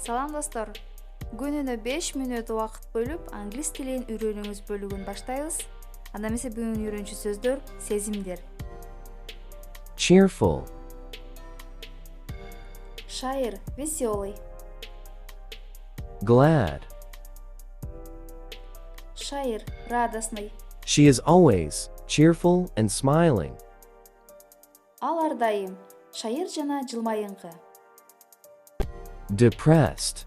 Салам достор. Күнүнө 5 мүнөт убакыт бөлүп, англис тилин үйрөнүүбүз бөлүгүн баштайбыз. Анда эмесе бүгүнкү үйрөнчү сөздөр сезимдер. Cheerful, Шайыр, веселый. glad. Шайыр, радостный. She is always cheerful and smiling. Ал ар дайым шайыр жана жылмайыңкы. Depressed,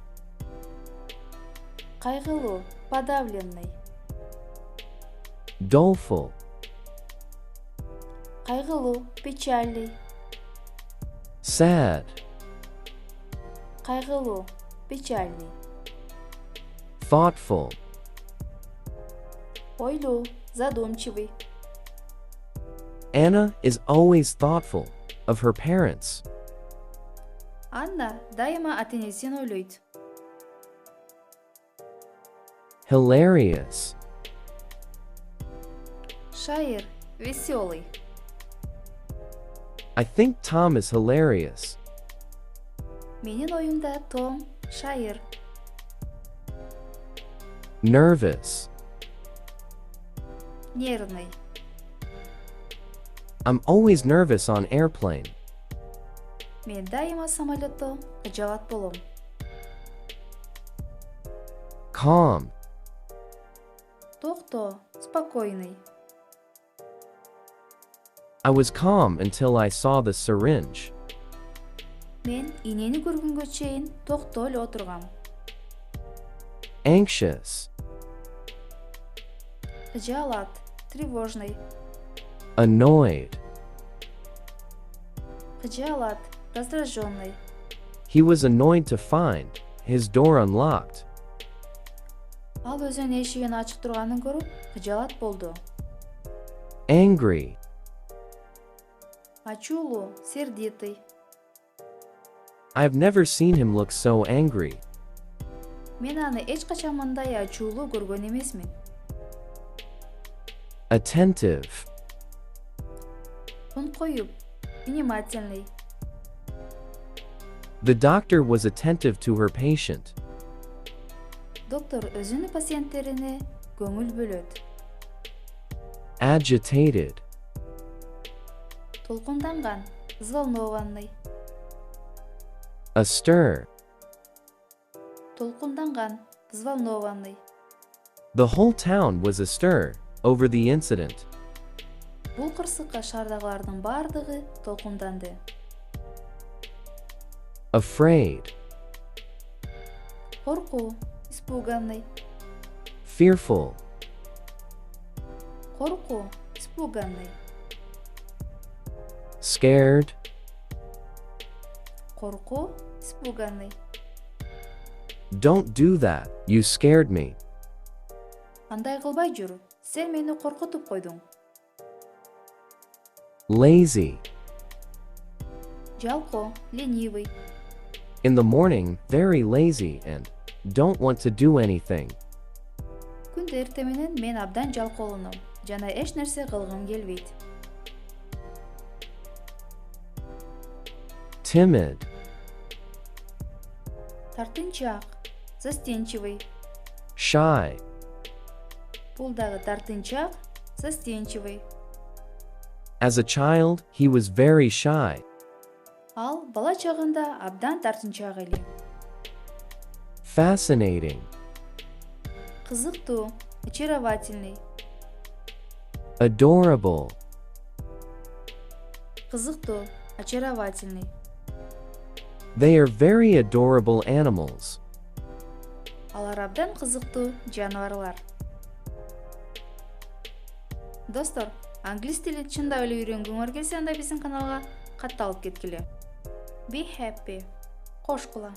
Кайгылуу, подавленный. doleful, Кайгылуу, печальный. sad, Кайгылуу, печальный. thoughtful, Ойлуу, задумчивый. Anna is always thoughtful of her parents. Анна дайыма ата-энесин ойлойт. Hilarious, Шайыр, веселый. I think Tom is hilarious. Менин оюмда Том шайыр. Nervous, Нервный. I'm always nervous on airplane. Мен дайыма самолетто кыжалат болом. Calm, Токто, спокойный. I was calm until I saw the syringe. Мен инени көргөнгө чейин токто эле отургам. Anxious, Кыжалат, тревожный. annoyed. Кыжалат, раздраженный. He was annoyed to find his door unlocked. Ал өзүнүн эшигин ачык турганын көрүп, кыжалат болду. Angry, Ачуулуу, сердитый. I've never seen him look so angry. Мен аны эч качан мындай ачуулуу көргөн эмесмин. Attentive, Кун коюп, внимательный. the doctor was attentive to her patient. Доктор өзүнүн пациенттерине көңүл бөлөт. Agitated, Толкунданган, взволнованный. astir. Толкунданган, взволнованный. The whole town was astir over the incident. Бул кырсыкка шаардагылардын бардыгы толкунданды. Afraid, Коркуу, испуганный. fearful, Коркуу, испуганный. scared, Коркуу, испуганный. don't do that, you scared me. Андай кылбай жүр. Сен мени коркутуп койдуң. Lazy, Жалкоо, ленивый. in the morning, very lazy and don't want to do anything. Күндө эртең менен мен абдан жалкоолоном жана эч нерсе кылгым келбейт. Timid, Тартынчаак, застенчивый. shy, Бул дагы тартынчаак, застенчивый. as a child, he was very shy. Ал бала чагында абдан тартынчаак эле. Fascinating, Кызыктуу, очаровательный. adorable, Кызыктуу, очаровательный. they are very adorable animals. Алар абдан кызыктуу жаныбарлар. Достор, англис тилин чындап эле үйрөнгүңөр келсе, анда биздин каналга катталып кеткиле. Be happy. Кош кула.